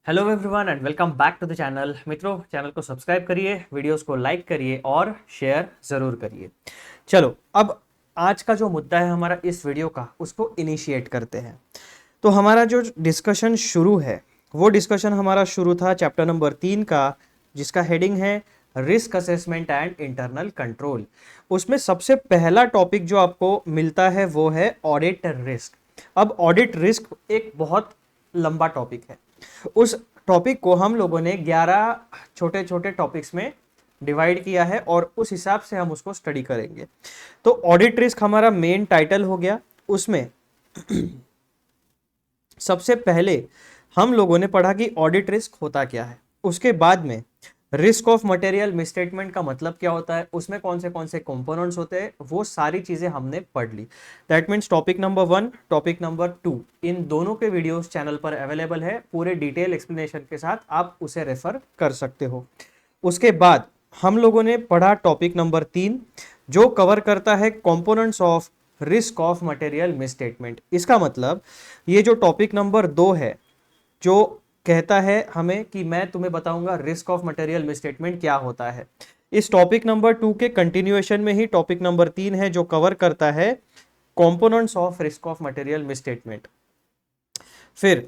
Hello everyone and welcome back to the channel. मित्रों, channel को subscribe करिए, videos को लाइक करिए और शेयर ज़रूर करिए। चलो, अब आज का जो मुद्दा है हमारा इस वीडियो का, उसको इनिशिएट करते हैं। तो हमारा जो डिस्कशन शुरू है, वो डिस्कशन हमारा शुरू था चैप्टर नंबर 3 का, जिसका हेडिंग है risk assessment and internal control. उसमें सबसे पहला टॉपिक जो आपको मिलता है वो है ऑडिट रिस्क। अब ऑडिट रिस्क एक बहुत लंबा टॉपिक है। उस टॉपिक को हम लोगों ने 11 छोटे छोटे टॉपिक्स में डिवाइड किया है और उस हिसाब से हम उसको स्टडी करेंगे। तो ऑडिट रिस्क हमारा मेन टाइटल हो गया। उसमें सबसे पहले हम लोगों ने पढ़ा कि ऑडिट रिस्क होता क्या है। उसके बाद में रिस्क ऑफ मटेरियल मिसस्टेटमेंट का मतलब क्या होता है, उसमें कौन से कंपोनेंट्स होते हैं, वो सारी चीजें हमने पढ़ ली। That means topic number 1, topic number 2, इन दोनों के वीडियोस चैनल पर अवेलेबल है, पूरे डिटेल एक्सप्लेनेशन के साथ आप उसे रेफर कर सकते हो। उसके बाद हम लोगों ने पढ़ा टॉपिक नंबर 3, जो कवर करता है components of risk of material misstatement. इसका मतलब ये जो टॉपिक नंबर 2 है, जो कहता है हमें कि मैं तुम्हें बताऊंगा रिस्क ऑफ मटेरियल मिसस्टेटमेंट क्या होता है। इस टॉपिक नंबर 2 के कंटिन्यूएशन में ही टॉपिक नंबर 3 है, जो कवर करता है components of risk of material misstatement. फिर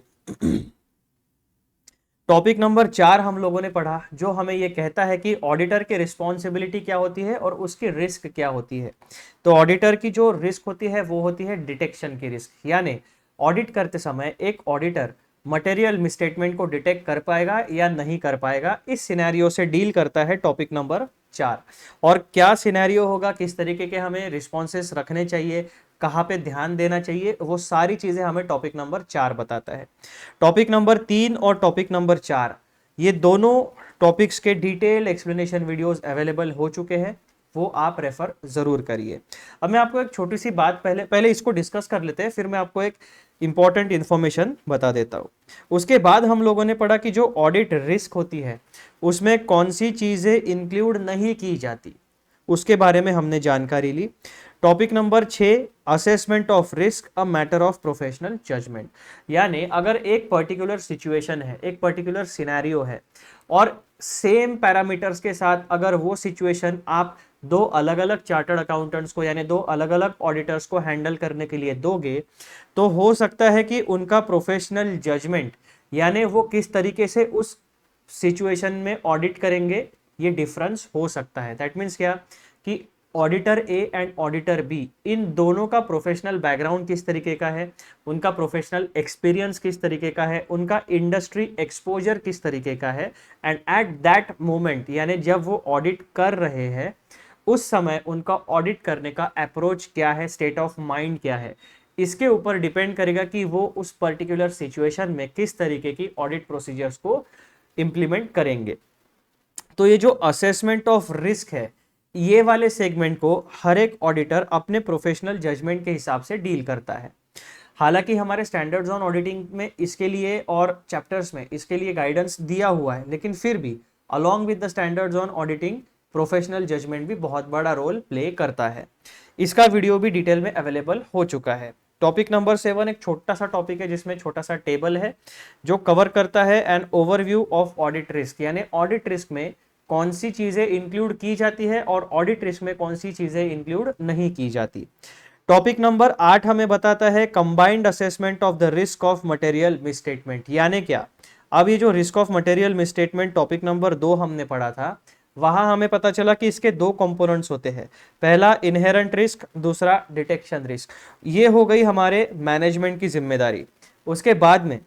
टॉपिक नंबर 4 हम लोगों ने पढ़ा, जो हमें यह कहता है कि ऑडिटर की रिस्पॉन्सिबिलिटी क्या होती है और उसकी रिस्क क्या होती है। तो ऑडिटर की जो रिस्क होती है वो होती है डिटेक्शन की रिस्क, यानी ऑडिट करते समय एक ऑडिटर मटेरियल मिसस्टेटमेंट को डिटेक्ट कर पाएगा या नहीं कर पाएगा। इस सिनेरियो से डील करता है टॉपिक नंबर 4। और क्या सिनेरियो होगा, किस तरीके के हमें रिस्पॉन्सेस रखने चाहिए, कहाँ पे ध्यान देना चाहिए, वो सारी चीजें हमें टॉपिक नंबर 4 बताता है। टॉपिक नंबर 3 और टॉपिक नंबर 4, ये दोनों टॉपिक्स के डिटेल एक्सप्लेनेशन वीडियोस अवेलेबल हो चुके हैं, वो आप रेफर जरूर करिए। अब मैं आपको एक छोटी सी बात पहले इसको डिस्कस कर लेते हैं, फिर मैं आपको एक इंपॉर्टेंट इंफॉर्मेशन बता देता हूं। उसके बाद हम लोगों ने पढ़ा कि जो ऑडिट रिस्क होती है उसमें कौन सी चीजें इंक्लूड नहीं की जाती, उसके बारे में हमने जानकारी ली। Topic number 6, assessment of risk a matter of professional judgement. यानी अगर एक पर्टिकुलर सिचुएशन है, एक पर्टिकुलर सिनेरियो है और सेम पैरामीटर्स के साथ अगर वो सिचुएशन आप दो अलग अलग चार्टर्ड अकाउंटेंट्स को, यानी दो अलग अलग ऑडिटर्स को हैंडल करने के लिए दोगे, तो हो सकता है कि उनका प्रोफेशनल जजमेंट, यानी वो किस तरीके से उस सिचुएशन में ऑडिट करेंगे, ये डिफरेंस हो सकता है। दैट मीन्स क्या कि auditor A and auditor B, इन दोनों का प्रोफेशनल बैकग्राउंड किस तरीके का है, उनका प्रोफेशनल एक्सपीरियंस किस तरीके का है, उनका इंडस्ट्री एक्सपोजर किस तरीके का है, एंड एट दैट मोमेंट, यानी जब वो ऑडिट कर रहे हैं उस समय उनका ऑडिट करने का अप्रोच क्या है, स्टेट ऑफ माइंड क्या है, इसके ऊपर डिपेंड करेगा कि वो उस पर्टिकुलर सिचुएशन में किस तरीके की ऑडिट प्रोसीजर्स को इंप्लीमेंट करेंगे। तो ये जो असेसमेंट ऑफ रिस्क है, ये वाले सेगमेंट को हर एक ऑडिटर अपने प्रोफेशनल जजमेंट के हिसाब से डील करता है। हालांकि हमारे स्टैंडर्ड्स ऑन ऑडिटिंग में इसके लिए और चैप्टर्स में इसके लिए गाइडेंस दिया हुआ है, लेकिन फिर भी along with the standards on auditing professional judgement भी बहुत बड़ा रोल प्ले करता है। इसका वीडियो भी डिटेल में अवेलेबल हो चुका है। टॉपिक नंबर 7 एक छोटा सा टॉपिक है, जिसमें छोटा सा टेबल है जो कवर करता है an overview of audit risk, यानी ऑडिट रिस्क में कौन सी चीजें इंक्लूड की जाती है और ऑडिट रिस्क में कौन सी चीजें इंक्लूड नहीं की जाती। टॉपिक नंबर 8 हमें बताता है combined assessment of the risk of material misstatement. यानी क्या, अब ये जो risk of material misstatement topic number 2 हमने पढ़ा था, वहां हमें पता चला कि इसके दो कंपोनेंट्स होते हैं। पहला इनहेरेंट रिस्क, दूसरा डिटेक्शन रिस्क। ये हो गई हमारे मैनेजमेंट की जिम्मेदारी। उसके बाद में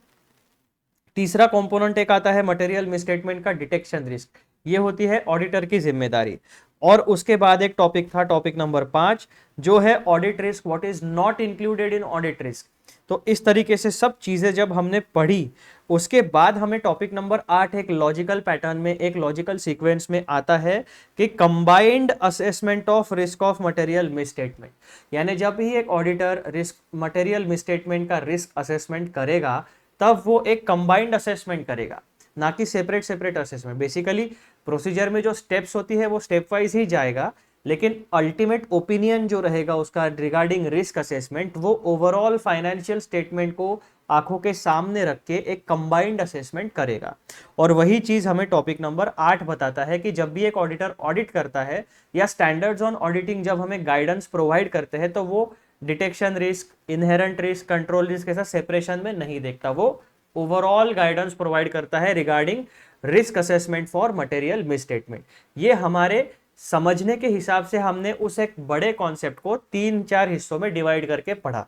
तीसरा कंपोनेंट एक आता है मटेरियल मिसस्टेटमेंट का, डिटेक्शन रिस्क। ये होती है ऑडिटर की जिम्मेदारी। और उसके बाद एक टॉपिक था टॉपिक नंबर 5, जो है audit risk, what is not included in audit risk. तो इस तरीके से सब चीजें जब हमने पढ़ी, उसके बाद हमें टॉपिक नंबर 8 एक लॉजिकल पैटर्न में, एक लॉजिकल सीक्वेंस में आता है कि combined assessment of risk of material misstatement. यानी जब भी एक ऑडिटर रिस्क मटेरियल मिसस्टेटमेंट का रिस्क असेसमेंट करेगा, तब वो एक कंबाइंड असेसमेंट करेगा, ना कि separate separate assessment. Basically procedure में जो स्टेप्स होती है वो स्टेप वाइज ही जाएगा, लेकिन अल्टीमेट ओपिनियन जो रहेगा उसका रिगार्डिंग रिस्क असेसमेंट, वो ओवरऑल फाइनेंशियल स्टेटमेंट को आंखों के सामने रख के एक कंबाइंड असेसमेंट करेगा। और वही चीज हमें टॉपिक नंबर 8 बताता है कि जब भी एक ऑडिटर ऑडिट करता है या स्टैंडर्ड्स ऑन ऑडिटिंग जब हमें गाइडेंस प्रोवाइड करते हैं तो वो detection risk, inherent risk, control risk के साथ सेपरेशन में नहीं देखता, वो ओवरऑल गाइडेंस प्रोवाइड करता है regarding risk assessment for material misstatement. ये हमारे समझने के हिसाब से हमने उस एक बड़े कॉन्सेप्ट को 3-4 हिस्सों में डिवाइड करके पढ़ा।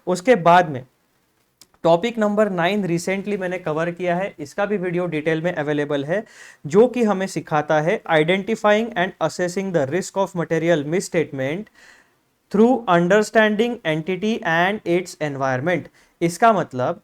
उसके बाद में टॉपिक नंबर 9 रिसेंटली मैंने कवर किया है, इसका भी वीडियो डिटेल में अवेलेबल है, जो कि हमें सिखाता है identifying and assessing the risk of material misstatement through understanding entity and its environment. इसका मतलब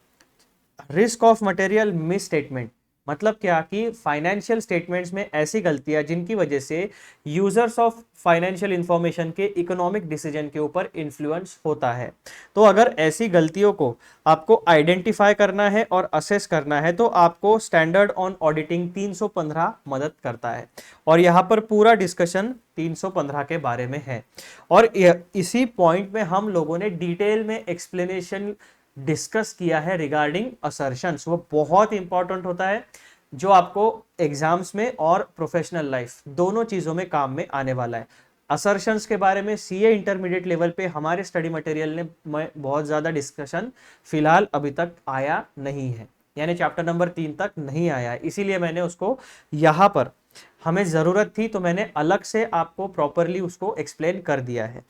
रिस्क ऑफ मटेरियल मिसस्टेटमेंट मतलब क्या कि फाइनेंशियल स्टेटमेंट्स में ऐसी गलतियां जिनकी वजह से यूजर्स ऑफ फाइनेंशियल इंफॉर्मेशन के इकोनॉमिक डिसीजन के ऊपर इन्फ्लुएंस होता है। तो अगर ऐसी गलतियों को आपको आइडेंटिफाई करना है और असेस करना है तो आपको स्टैंडर्ड ऑन ऑडिटिंग 315 मदद करता है। और यहाँ पर पूरा डिस्कशन 315 के बारे में है और इसी पॉइंट में हम लोगों ने डिटेल में एक्सप्लेनेशन डिस्कस किया है रिगार्डिंग असर्शंस। वो बहुत इंपॉर्टेंट होता है जो आपको एग्जाम्स में और प्रोफेशनल लाइफ दोनों चीजों में काम में आने वाला है। असर्शंस के बारे में सीए इंटरमीडिएट लेवल पे हमारे स्टडी मटेरियल ने बहुत ज्यादा डिस्कशन फिलहाल अभी तक आया नहीं है, यानी चैप्टर नंबर 3 तक नहीं आया है, इसीलिए मैंने उसको यहाँ पर हमें जरूरत थी तो मैंने अलग से आपको प्रॉपरली उसको एक्सप्लेन कर दिया है।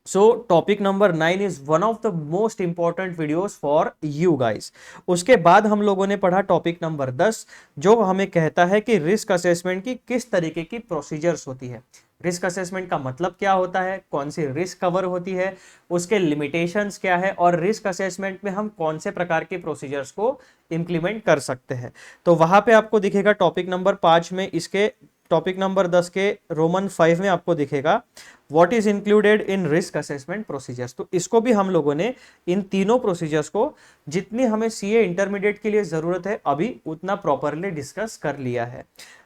So topic number 9 is one of the most important videos for you guys। उसके बाद हम लोगों ने पढ़ा टॉपिक नंबर 10 जो हमें कहता है कि रिस्क असेसमेंट की किस तरीके की प्रोसीजर्स होती है। रिस्क असेसमेंट का मतलब क्या होता है, कौन सी रिस्क कवर होती है, उसके लिमिटेशंस क्या है और रिस्क असेसमेंट में हम कौन से प्रकार के प्रोसीजर्स को इंप्लीमेंट कर सकते हैं। तो वहां पे आपको दिखेगा टॉपिक नंबर 5 में, इसके टॉपिक नंबर 10 के रोमन 5 में आपको दिखेगा what is included in risk assessment procedures. तो इसको भी हम लोगों ने इन तीनों प्रोसीजर्स को जितनी हमें सीए इंटरमीडिएट के लिए जरूरत है अभी उतना प्रॉपरली डिस्कस कर लिया है।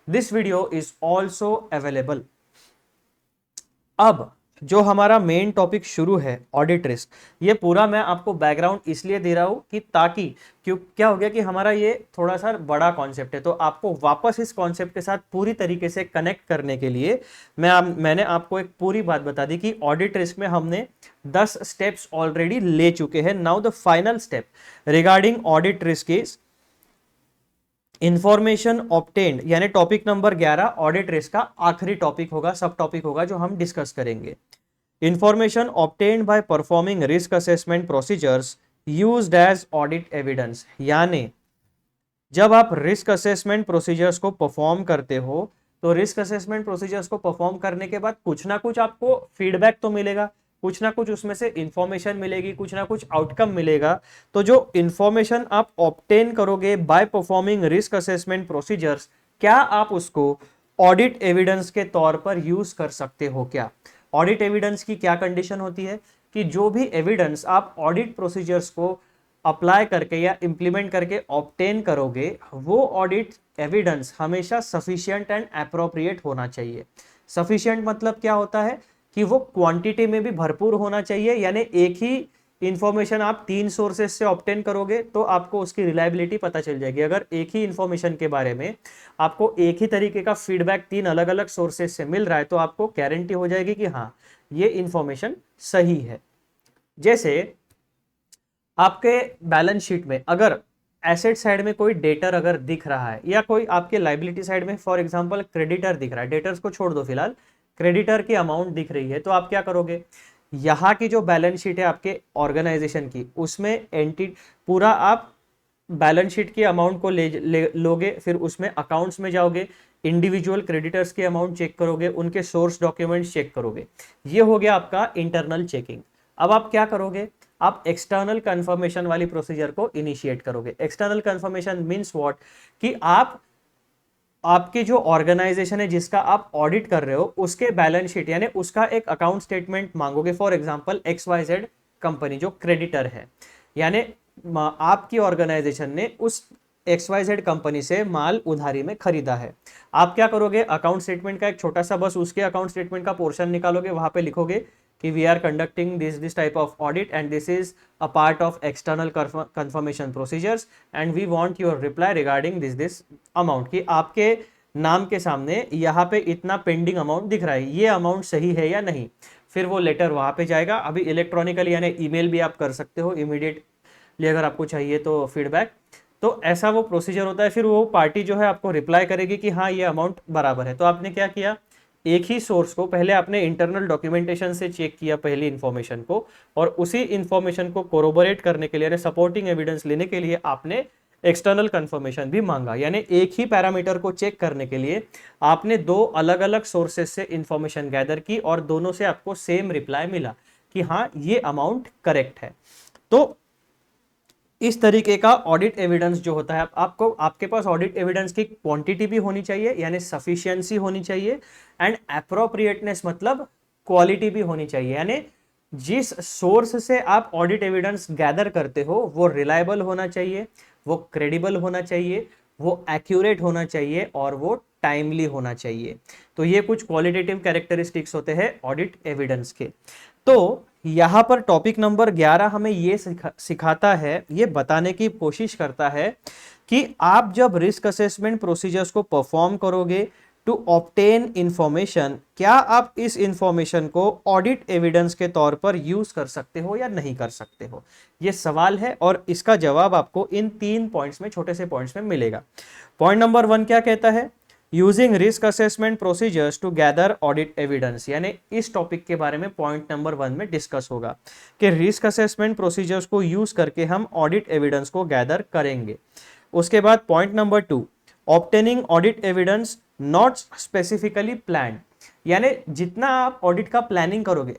This video is also available. अब जो हमारा मेन टॉपिक शुरू है ऑडिट रिस्क, ये पूरा मैं आपको बैकग्राउंड इसलिए दे रहा हूं कि ताकि क्यों क्या हो गया कि हमारा ये थोड़ा सा बड़ा कॉन्सेप्ट है तो आपको वापस इस कॉन्सेप्ट के साथ पूरी तरीके से कनेक्ट करने के लिए मैंने आपको एक पूरी बात बता दी कि ऑडिट रिस्क में हमने 10 स्टेप्स ऑलरेडी ले चुके हैं। Now the final step regarding audit risk is information obtained, यानी टॉपिक नंबर 11 ऑडिट रिस्क का आखिरी टॉपिक होगा, सब टॉपिक होगा जो हम डिस्कस करेंगे। Information obtained by performing risk assessment procedures used as audit evidence, यानी जब आप रिस्क असेसमेंट प्रोसीजर्स को परफॉर्म करते हो तो रिस्क असेसमेंट प्रोसीजर्स को परफॉर्म करने के बाद कुछ ना कुछ आपको फीडबैक तो मिलेगा, कुछ ना कुछ उसमें से इंफॉर्मेशन मिलेगी, कुछ ना कुछ आउटकम मिलेगा। तो जो इंफॉर्मेशन आप ऑब्टेन करोगे bye performing risk assessment procedures, क्या आप उसको ऑडिट एविडेंस के तौर पर यूज कर सकते हो क्या? ऑडिट एविडेंस की क्या कंडीशन होती है कि जो भी एविडेंस आप ऑडिट प्रोसीजर्स को अप्लाई करके या इंप्लीमेंट करके ऑब्टेन करोगे वो ऑडिट एविडेंस हमेशा सफिशिएंट एंड एप्रोप्रिएट होना चाहिए। सफिशिएंट मतलब क्या होता है कि वो क्वांटिटी में भी भरपूर होना चाहिए, यानी एक ही इंफॉर्मेशन आप 3 सोर्सेज से ऑब्टेन करोगे तो आपको उसकी रिलायबिलिटी पता चल जाएगी। अगर एक ही इंफॉर्मेशन के बारे में आपको एक ही तरीके का फीडबैक 3 अलग अलग सोर्सेज से मिल रहा है तो आपको गारंटी हो जाएगी कि हाँ ये इंफॉर्मेशन सही है। जैसे आपके बैलेंस शीट में अगर एसेट साइड में कोई डेटर अगर दिख रहा है या कोई आपके लाइबिलिटी साइड में फॉर एग्जांपल क्रेडिटर दिख रहा है, डेटर्स को छोड़ दो फिलहाल, क्रेडिटर की अमाउंट दिख रही है, तो आप क्या करोगे, यहाँ की जो बैलेंस शीट है आपके ऑर्गेनाइजेशन की उसमें पूरा आप बैलेंस शीट की अमाउंट को लोगे, फिर उसमें अकाउंट्स में जाओगे, इंडिविजुअल क्रेडिटर्स की अमाउंट चेक करोगे, उनके सोर्स डॉक्यूमेंट्स चेक करोगे। ये हो गया आपका इंटरनल चेकिंग। अब आप क्या करोगे, आप एक्सटर्नल कंफर्मेशन वाली प्रोसीजर को इनिशिएट करोगे। एक्सटर्नल कंफर्मेशन मींस व्हाट कि आपकी जो ऑर्गेनाइजेशन है जिसका आप ऑडिट कर रहे हो उसके बैलेंस शीट यानी उसका एक अकाउंट स्टेटमेंट मांगोगे। फॉर एग्जांपल XYZ कंपनी जो क्रेडिटर है, यानी आपकी ऑर्गेनाइजेशन ने उस XYZ कंपनी से माल उधारी में खरीदा है। आप क्या करोगे, अकाउंट स्टेटमेंट का एक छोटा सा बस उसके अकाउंट स्टेटमेंट का पोर्शन निकालोगे, वहां पे लिखोगे कि we are conducting this type of audit and this is a part of external confirmation procedures and we want your reply regarding this amount, कि आपके नाम के सामने यहाँ पे इतना पेंडिंग अमाउंट दिख रहा है, ये अमाउंट सही है या नहीं। फिर वो लेटर वहाँ पे जाएगा। अभी इलेक्ट्रॉनिकली यानी ईमेल भी आप कर सकते हो इमीडिएटली अगर आपको चाहिए तो फीडबैक। तो ऐसा वो प्रोसीजर होता है। फिर वो पार्टी जो है आपको रिप्लाई करेगी कि हाँ ये अमाउंट बराबर है। तो आपने क्या किया, एक ही सोर्स को पहले आपने इंटरनल डॉक्यूमेंटेशन से चेक किया पहली इंफॉर्मेशन को, और उसी इंफॉर्मेशन को कोरोबोरेट करने के लिए, सपोर्टिंग एविडेंस लेने के लिए आपने एक्सटर्नल कंफर्मेशन भी मांगा। यानी एक ही पैरामीटर को चेक करने के लिए आपने दो अलग अलग सोर्सेस से इंफॉर्मेशन गैदर की और दोनों से आपको सेम रिप्लाई मिला कि हाँ ये अमाउंट करेक्ट है। तो इस तरीके का ऑडिट एविडेंस जो होता है, आपको आपके पास ऑडिट एविडेंस की क्वांटिटी भी होनी चाहिए यानी सफिशिएंसी होनी चाहिए, एंड एप्रोप्रिएटनेस मतलब क्वालिटी भी होनी चाहिए। यानी जिस सोर्स से आप ऑडिट एविडेंस गैदर करते हो वो रिलायबल होना चाहिए, वो क्रेडिबल होना चाहिए, वो एक्यूरेट होना चाहिए और वो टाइमली होना चाहिए। तो ये कुछ क्वालिटेटिव कैरेक्टरिस्टिक्स होते हैं ऑडिट एविडेंस के। तो यहां पर टॉपिक नंबर 11 हमें ये सिखाता है, ये बताने की कोशिश करता है कि आप जब रिस्क असेसमेंट प्रोसीजर्स को परफॉर्म करोगे टू ऑब्टेन इंफॉर्मेशन, क्या आप इस इंफॉर्मेशन को ऑडिट एविडेंस के तौर पर यूज कर सकते हो या नहीं कर सकते हो। ये सवाल है और इसका जवाब आपको इन 3 पॉइंट्स में, छोटे से पॉइंट्स में मिलेगा। पॉइंट नंबर 1 क्या कहता है, using risk assessment procedures to gather audit evidence. यानी इस टॉपिक के बारे में पॉइंट नंबर 1 में डिस्कस होगा कि रिस्क असेसमेंट प्रोसीजर्स को यूज करके हम ऑडिट एविडेंस को गैदर करेंगे। उसके बाद point number 2, obtaining audit evidence not specifically planned. यानी जितना आप ऑडिट का प्लानिंग करोगे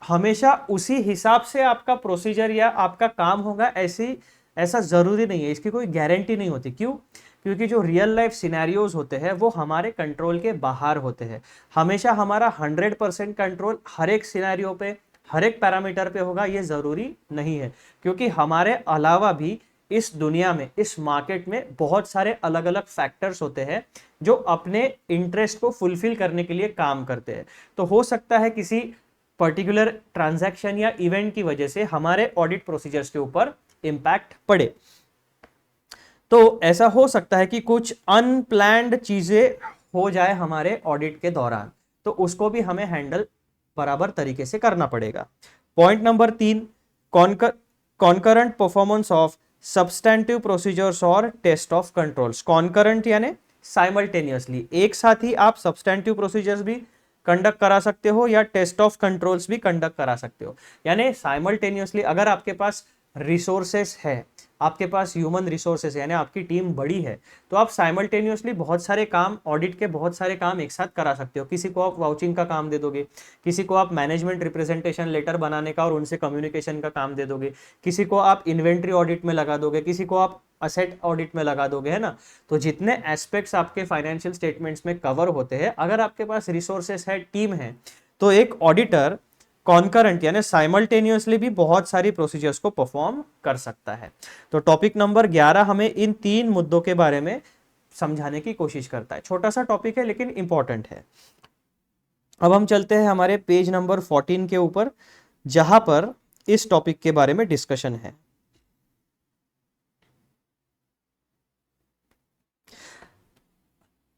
हमेशा उसी हिसाब से आपका प्रोसीजर या आपका काम होगा, ऐसा जरूरी नहीं है, इसकी कोई गारंटी नहीं होती। क्यों? क्योंकि जो रियल लाइफ सिनेरियोज होते हैं वो हमारे कंट्रोल के बाहर होते हैं। हमेशा हमारा 100% कंट्रोल हर एक सिनेरियो पे, हर एक पैरामीटर पे होगा ये जरूरी नहीं है, क्योंकि हमारे अलावा भी इस दुनिया में, इस मार्केट में बहुत सारे अलग अलग फैक्टर्स होते हैं जो अपने इंटरेस्ट को फुलफिल करने के लिए काम करते हैं। तो हो सकता है किसी पर्टिकुलर ट्रांजैक्शन या इवेंट की वजह से हमारे ऑडिट प्रोसीजर्स के ऊपर इंपैक्ट पड़े। तो ऐसा हो सकता है कि कुछ अनप्लैन्ड चीजें हो जाए हमारे ऑडिट के दौरान, तो उसको भी हमें हैंडल बराबर तरीके से करना पड़ेगा। Point number 3, concurrent performance of substantive procedures और टेस्ट ऑफ कंट्रोल्स। कॉन्करेंट यानी साइमल्टेनियसली, एक साथ ही आप सब्सटैंटिव प्रोसीजर्स भी कंडक्ट करा सकते हो या टेस्ट ऑफ कंट्रोल्स भी कंडक्ट करा सकते हो। यानी साइमल्टेनियसली अगर आपके पास रिसोर्सेस है, आपके पास ह्यूमन रिसोर्सेस है, यानी आपकी टीम बड़ी है, तो आप साइमल्टेनियसली बहुत सारे काम, ऑडिट के बहुत सारे काम एक साथ करा सकते हो। किसी को आप वाउचिंग का काम दे दोगे, किसी को आप मैनेजमेंट रिप्रेजेंटेशन लेटर बनाने का और उनसे कम्युनिकेशन का काम दे दोगे, किसी को आप इन्वेंट्री ऑडिट में लगा दोगे, किसी को आप असेट ऑडिट में लगा दोगे, है ना। तो जितने एस्पेक्ट्स आपके फाइनेंशियल स्टेटमेंट्स में कवर होते हैं, अगर आपके पास रिसोर्सेस है, टीम है, तो एक ऑडिटर कॉन्करेंट यानी साइमल्टेनियसली भी बहुत सारी प्रोसीजर्स को परफॉर्म कर सकता है। तो टॉपिक नंबर 11 हमें इन 3 मुद्दों के बारे में समझाने की कोशिश करता है। छोटा सा टॉपिक है लेकिन इंपॉर्टेंट है। अब हम चलते हैं हमारे पेज नंबर 14 के ऊपर, जहां पर इस टॉपिक के बारे में डिस्कशन है।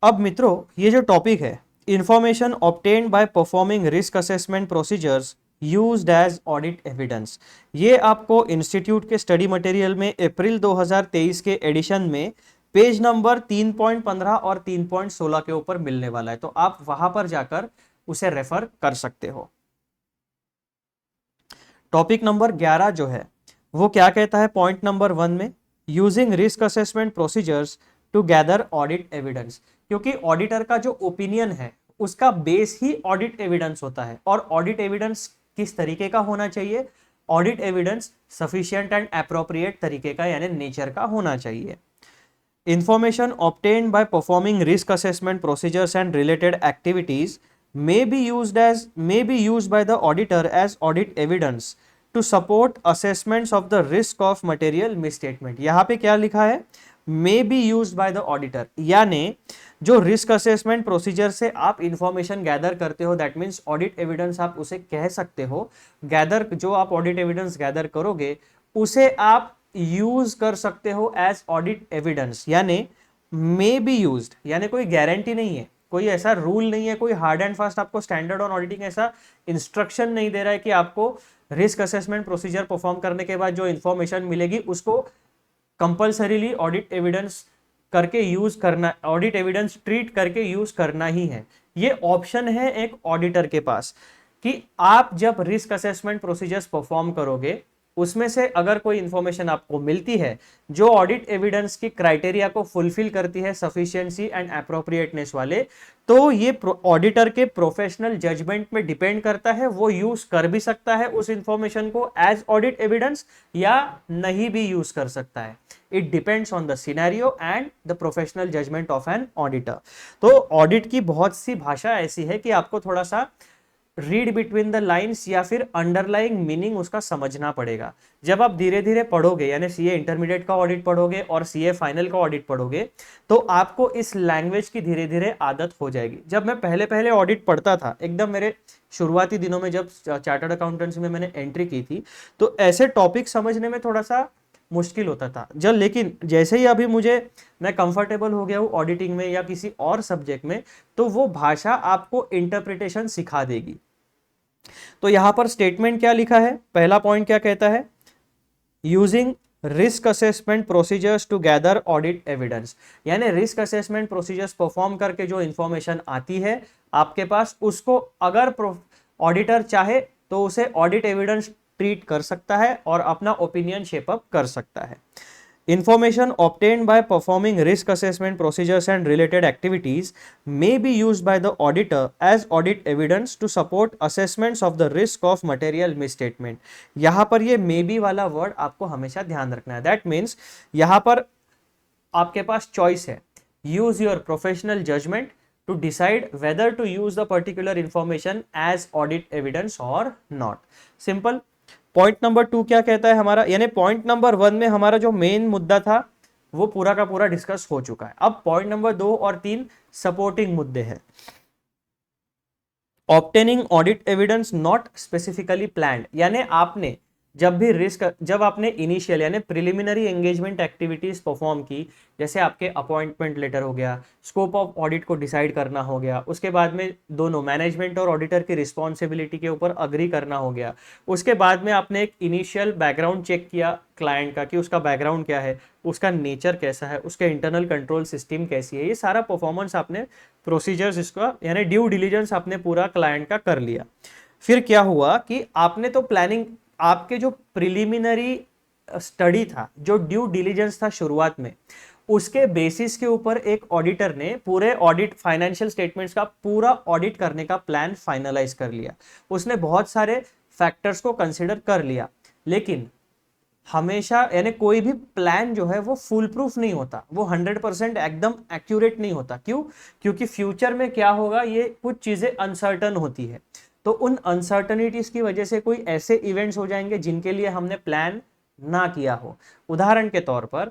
अब मित्रों, ये जो टॉपिक है, information obtained by performing risk assessment procedures used as audit evidence, ये आपको इंस्टीट्यूट के स्टडी मटेरियल में अप्रैल 2023 के एडिशन में पेज नंबर 3.15 और 3.16 के ऊपर मिलने वाला है। तो आप वहां पर जाकर उसे रेफर कर सकते हो। टॉपिक नंबर 11 जो है वो क्या कहता है पॉइंट नंबर 1 में, using risk assessment procedures to gather audit evidence. क्योंकि ऑडिटर का जो ओपिनियन है उसका बेस ही ऑडिट एविडेंस होता है। और ऑडिट एविडेंस किस तरीके का होना चाहिए? Audit evidence sufficient and appropriate तरीके का यानी नेचर का होना चाहिए। Information obtained by performing risk assessment procedures and related activities may be used by the auditor as audit evidence to support assessments of the risk of material misstatement। यहाँ पे क्या लिखा है? May be used by the auditor, यानी जो risk assessment procedure से आप information gather करते हो, दैट मीन्स ऑडिट एविडेंस आप उसे कह सकते हो, गैदर जो आप ऑडिट एविडेंस गैदर करोगे उसे आप यूज कर सकते हो एज ऑडिट एविडेंस, यानी मे बी यूज्ड, यानी कोई गारंटी नहीं है, कोई ऐसा रूल नहीं है, कोई हार्ड एंड फास्ट आपको स्टैंडर्ड ऑन ऑडिटिंग ऐसा इंस्ट्रक्शन नहीं दे रहा है कि आपको रिस्क असेसमेंट प्रोसीजर परफॉर्म करने के बाद जो इंफॉर्मेशन मिलेगी उसको कंपल्सरीली ऑडिट एविडेंस करके यूज करना, ऑडिट एविडेंस ट्रीट करके यूज करना ही है। ये ऑप्शन है एक ऑडिटर के पास कि आप जब रिस्क असेसमेंट प्रोसीजर्स परफॉर्म करोगे उसमें से अगर कोई इंफॉर्मेशन आपको मिलती है जो ऑडिट एविडेंस की क्राइटेरिया को फुलफिल करती है, सफिशिएंसी एंड एप्रोप्रिएटनेस वाले, तो ये ऑडिटर के प्रोफेशनल जजमेंट में डिपेंड करता है, वो यूज कर भी सकता है उस इंफॉर्मेशन को एज ऑडिट एविडेंस या नहीं भी यूज कर सकता है। It depends on the scenario and the professional judgement of an auditor. तो ऑडिट की बहुत सी भाषा ऐसी है कि आपको थोड़ा सा रीड बिटवीन द लाइंस या फिर अंडरलाइंग मीनिंग उसका समझना पड़ेगा। जब आप धीरे धीरे पढ़ोगे, यानी सीए इंटरमीडिएट का ऑडिट पढ़ोगे और सीए फाइनल का ऑडिट पढ़ोगे, तो आपको इस लैंग्वेज की धीरे धीरे आदत हो जाएगी। जब मैं पहले पहले ऑडिट पढ़ता था, एकदम मेरे शुरुआती दिनों में जब चार्टर्ड अकाउंटेंसी में मैंने एंट्री की थी, तो ऐसे टॉपिक समझने में थोड़ा सा मुश्किल होता था। जब लेकिन जैसे ही अभी मैं कंफर्टेबल हो गया हूँ ऑडिटिंग में या किसी और सब्जेक्ट में, तो वो भाषा आपको इंटरप्रिटेशन सिखा देगी। तो यहां पर स्टेटमेंट क्या लिखा है, पहला पॉइंट क्या कहता है, using risk assessment procedures to gather audit evidence, यानी रिस्क असेसमेंट प्रोसीजर्स परफॉर्म करके जो इंफॉर्मेशन आती है आपके पास, उसको अगर ऑडिटर चाहे तो उसे ऑडिट एविडेंस ट्रीट कर सकता है और अपना ओपिनियन शेप अप कर सकता है। Information obtained by performing risk assessment procedures and related activities may be used by the auditor as audit evidence to support assessments of the risk of material misstatement। यहां पर ये may be वाला word आपको हमेशा ध्यान रखना है। That means यहां पर आपके पास चॉइस है, use your professional judgement to decide whether to use the particular information as audit evidence और नॉट। सिंपल। पॉइंट नंबर 2 क्या कहता है हमारा, यानी पॉइंट नंबर 1 में हमारा जो मेन मुद्दा था वो पूरा का पूरा डिस्कस हो चुका है। अब पॉइंट नंबर 2 और 3 सपोर्टिंग मुद्दे हैं। Obtaining audit evidence not specifically planned, यानी आपने जब आपने इनिशियल यानी प्रिलिमिनरी एंगेजमेंट एक्टिविटीज परफॉर्म की, जैसे आपके अपॉइंटमेंट लेटर हो गया, स्कोप ऑफ ऑडिट को डिसाइड करना हो गया, उसके बाद में दोनों मैनेजमेंट और ऑडिटर की रिस्पॉन्सिबिलिटी के ऊपर अग्री करना हो गया, उसके बाद में आपने एक इनिशियल बैकग्राउंड चेक किया क्लाइंट का कि उसका बैकग्राउंड क्या है, उसका नेचर कैसा है, उसके इंटरनल कंट्रोल सिस्टम कैसी है, ये सारा परफॉर्मेंस आपने प्रोसीजर्स इसका यानी ड्यू डिलीजेंस आपने पूरा क्लाइंट का कर लिया। फिर क्या हुआ कि आपने तो प्लानिंग, आपके जो प्रिलिमिनरी स्टडी था, जो ड्यू डिलीजेंस था शुरुआत में, उसके बेसिस के ऊपर एक ऑडिटर ने पूरे ऑडिट फाइनेंशियल स्टेटमेंट्स का पूरा ऑडिट करने का प्लान फाइनलाइज कर लिया। उसने बहुत सारे फैक्टर्स को कंसिडर कर लिया, लेकिन हमेशा यानी कोई भी प्लान जो है वो फुल प्रूफ नहीं होता, वो 100% एकदम एक्यूरेट नहीं होता। क्यों? क्योंकि फ्यूचर में क्या होगा ये कुछ चीजें अनसर्टन होती है, तो उन अनसर्टनिटीज की वजह से कोई ऐसे इवेंट्स हो जाएंगे जिनके लिए हमने प्लान ना किया हो। उदाहरण के तौर पर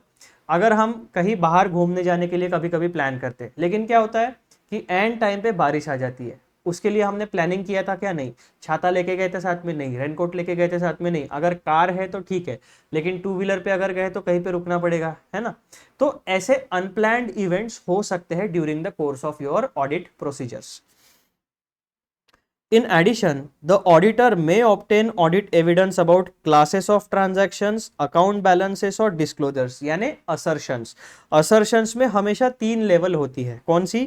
अगर हम कहीं बाहर घूमने जाने के लिए कभी कभी प्लान करते हैं, लेकिन क्या होता है कि एंड टाइम पे बारिश आ जाती है, उसके लिए हमने प्लानिंग किया था क्या? नहीं। छाता लेके गए थे साथ में? नहीं। रेनकोट लेके गए थे साथ में? नहीं। अगर कार है तो ठीक है, लेकिन टू व्हीलर पे अगर गए तो कहीं पे रुकना पड़ेगा, है ना। तो ऐसे अनप्लान्ड इवेंट्स हो सकते हैं during the course of your audit procedures. In addition, the auditor may obtain audit evidence about classes of transactions, account balances और disclosures यानी assertions। assertions में हमेशा 3 लेवल होती है। कौन सी?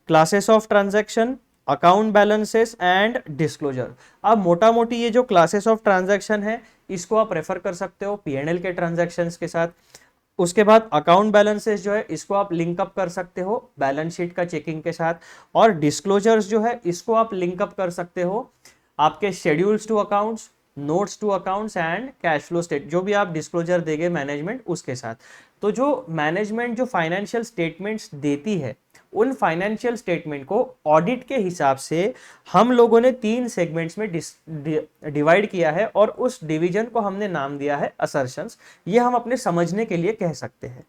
classes of transaction, account balances and disclosure। अब मोटा मोटी ये जो classes of transaction है इसको आप रेफर कर सकते हो P&L के transactions के साथ। उसके बाद अकाउंट बैलेंसेस जो है इसको आप लिंक अप कर सकते हो बैलेंस शीट का चेकिंग के साथ, और डिस्क्लोजर्स जो है इसको आप लिंक अप कर सकते हो आपके schedules to accounts, notes to accounts and cash flow state, जो भी आप डिस्क्लोजर देंगे मैनेजमेंट उसके साथ। तो जो मैनेजमेंट जो फाइनेंशियल स्टेटमेंट्स देती है, उन फाइनेंशियल स्टेटमेंट को ऑडिट के हिसाब से हम लोगों ने 3 सेगमेंट्स में डिवाइड किया है, और उस डिवीजन को हमने नाम दिया है असर्शंस। ये हम अपने समझने के लिए कह सकते हैं।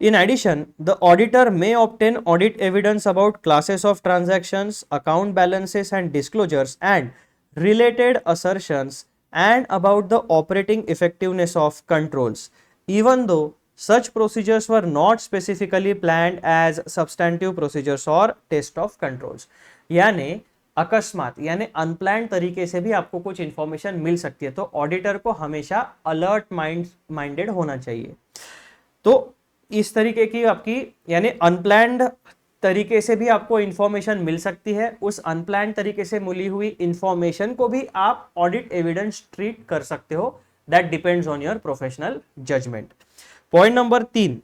In addition, the auditor may obtain audit evidence about classes of transactions, account balances and disclosures, and related assertions, and about the operating effectiveness of controls, even though such procedures were not specifically planned as substantive procedures or test of controls. यानी अकस्मात यानी unplanned तरीके से भी आपको कुछ information मिल सकती है, तो ऑडिटर को हमेशा अलर्ट माइंडेड होना चाहिए। तो इस तरीके की आपकी यानी अनप्लैंड तरीके से भी आपको इंफॉर्मेशन मिल सकती है। उस अनप्लैंड तरीके से मिली हुई इंफॉर्मेशन को भी आप ऑडिट एविडेंस ट्रीट कर सकते हो। That depends on your professional judgement. Point number 3,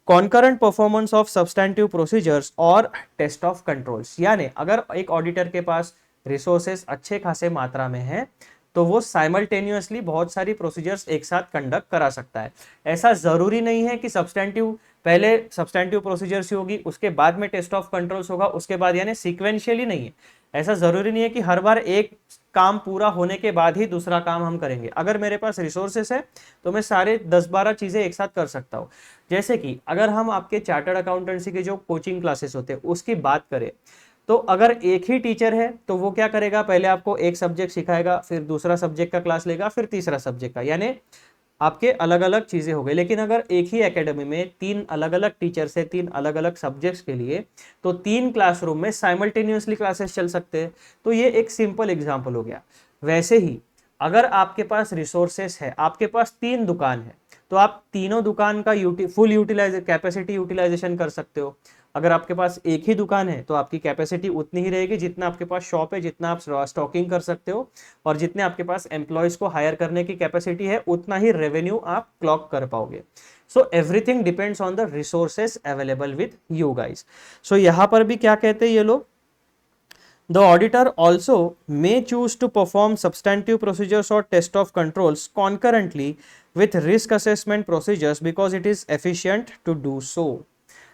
concurrent performance of substantive procedures और टेस्ट ऑफ कंट्रोल्स। यानी अगर एक ऑडिटर के पास रिसोर्सेस अच्छे खासे मात्रा में है तो वो साइमल्टेनियसली बहुत सारी प्रोसीजर्स एक साथ कंडक्ट करा सकता है। ऐसा जरूरी नहीं है कि पहले सब्सटैंटिव प्रोसीजर्स ही होगी, उसके बाद में टेस्ट ऑफ कंट्रोल्स होगा, उसके बाद, यानी सीक्वेंशियली नहीं है। ऐसा जरूरी नहीं है कि हर बार एक काम पूरा होने के बाद ही दूसरा काम हम करेंगे। अगर मेरे पास रिसोर्सेस है तो मैं सारे 10-12 चीजें एक साथ कर सकता हूँ। जैसे कि अगर हम आपके चार्टर्ड अकाउंटेंसी के जो कोचिंग क्लासेस होते हैं उसकी बात करें, तो अगर एक ही टीचर है तो वो क्या करेगा, पहले आपको एक सब्जेक्ट सिखाएगा, फिर दूसरा सब्जेक्ट का क्लास लेगा, फिर तीसरा सब्जेक्ट का, यानी आपके अलग अलग चीजें हो गई। लेकिन अगर एक ही एकेडमी में 3 अलग अलग टीचर्स है 3 अलग अलग सब्जेक्ट्स के लिए, तो 3 क्लासरूम में साइमल्टेनियसली क्लासेस चल सकते हैं। तो ये एक सिंपल एग्जाम्पल हो गया। वैसे ही अगर आपके पास रिसोर्सेस है, आपके पास 3 दुकान है, तो आप तीनों दुकान का फुल कैपेसिटी यूटिलाइजेशन कर सकते हो। अगर आपके पास एक ही दुकान है तो आपकी कैपेसिटी उतनी ही रहेगी जितना आपके पास शॉप है, जितना आप स्टॉकिंग कर सकते हो, और जितने आपके पास एम्प्लॉयज को हायर करने की कैपेसिटी है उतना ही रेवेन्यू आप क्लॉक कर पाओगे। So everything depends on the resources available with you guys. So यहां पर भी क्या कहते हैं ये लोग, The auditor also may choose to perform substantive procedures or test of controls concurrently with risk assessment procedures because it is efficient to do so.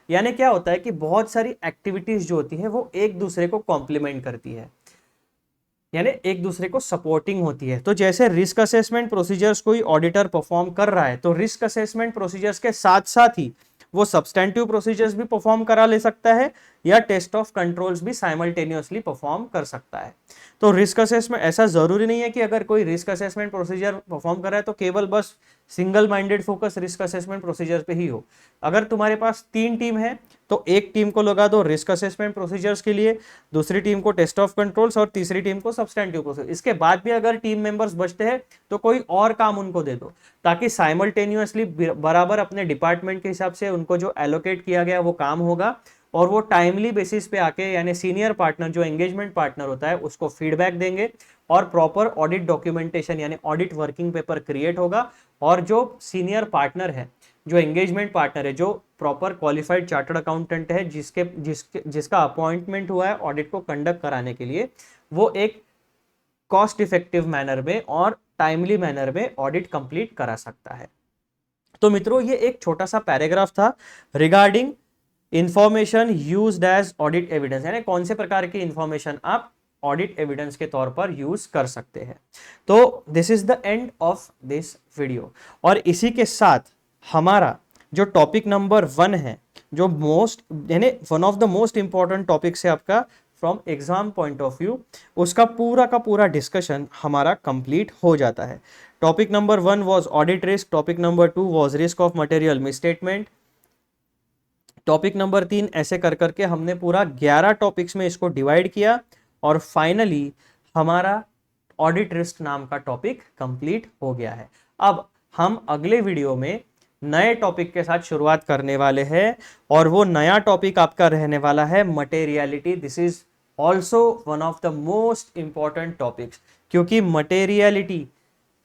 यानी क्या होता है कि बहुत सारी एक्टिविटीज जो होती है वो एक दूसरे को कॉम्प्लीमेंट करती है, यानी एक दूसरे को सपोर्टिंग होती है। तो जैसे रिस्क असेसमेंट प्रोसीजर्स कोई ऑडिटर परफॉर्म कर रहा है, तो रिस्क असेसमेंट प्रोसीजर्स के साथ साथ ही वो सब्सटैंटिव प्रोसीजर्स भी परफॉर्म करा ले सकता है या टेस्ट ऑफ कंट्रोल्स भी साइमल्टेनियसली परफॉर्म कर सकता है। तो रिस्क असेसमेंट, ऐसा जरूरी नहीं है कि अगर कोई रिस्क असेसमेंट प्रोसीजर परफॉर्म कर रहा है तो केवल बस single minded focus risk assessment procedure पे ही हो। अगर तुम्हारे पास 3 टीम है तो एक टीम को लगा दो रिस्क असेसमेंट प्रोसीजर्स के लिए, दूसरी टीम को टेस्ट ऑफ कंट्रोल्स और तीसरी टीम को सब्सटैंटिव प्रोसीजर। इसके बाद भी अगर टीम मेंबर्स बचते हैं तो कोई और काम उनको दे दो, ताकि साइमल्टेनियसली बराबर अपने डिपार्टमेंट के हिसाब से उनको जो एलोकेट किया गया वो काम होगा, और वो टाइमली बेसिस पे आके, यानी सीनियर पार्टनर जो एंगेजमेंट पार्टनर होता है उसको फीडबैक देंगे, और प्रॉपर ऑडिट डॉक्यूमेंटेशन यानी ऑडिट वर्किंग पेपर क्रिएट होगा, और जो सीनियर पार्टनर है, जो एंगेजमेंट पार्टनर है, जो प्रॉपर क्वालिफाइड चार्टर्ड अकाउंटेंट है, जिसका अपॉइंटमेंट हुआ है ऑडिट को कंडक्ट कराने के लिए, वो एक कॉस्ट इफेक्टिव मैनर में और टाइमली मैनर में ऑडिट कंप्लीट करा सकता है। तो मित्रों, ये एक छोटा सा पैराग्राफ था regarding information used as audit evidence, यानी कौन से प्रकार की इंफॉर्मेशन आप ऑडिट एविडेंस के तौर पर यूज कर सकते हैं। तो this is the end of this video, और इसी के साथ हमारा जो टॉपिक नंबर 1 है, जो यानी one of the most important topic है आपका from exam point of view, उसका पूरा का पूरा डिस्कशन हमारा कंप्लीट हो जाता है। Topic number 1 was audit risk, topic number 2 was risk of material misstatement, topic number 3, ऐसे कर करके हमने पूरा 11 टॉपिक्स में इसको डिवाइड किया, और फाइनली हमारा ऑडिट रिस्क नाम का टॉपिक कंप्लीट हो गया है। अब हम अगले वीडियो में नए टॉपिक के साथ शुरुआत करने वाले हैं, और वो नया टॉपिक आपका रहने वाला है materiality. This is also one of the most important topics, क्योंकि मटेरियलिटी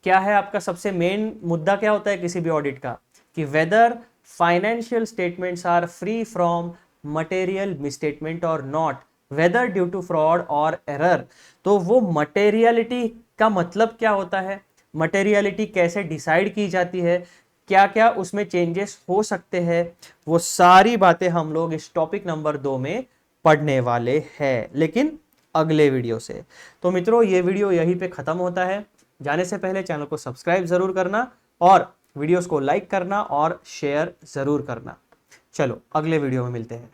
क्या है, आपका सबसे मेन मुद्दा क्या होता है किसी भी ऑडिट का, कि whether financial statements are free from material misstatement और not, whether due to fraud और एरर। तो वो मटेरियलिटी का मतलब क्या होता है, मटेरियलिटी कैसे डिसाइड की जाती है, क्या क्या उसमें चेंजेस हो सकते हैं, वो सारी बातें हम लोग इस टॉपिक नंबर 2 में पढ़ने वाले हैं, लेकिन अगले वीडियो से। तो मित्रों, ये वीडियो यहीं पे खत्म होता है। जाने से पहले चैनल को सब्सक्राइब जरूर करना, और वीडियोस को लाइक करना और शेयर जरूर करना। चलो अगले वीडियो में मिलते हैं।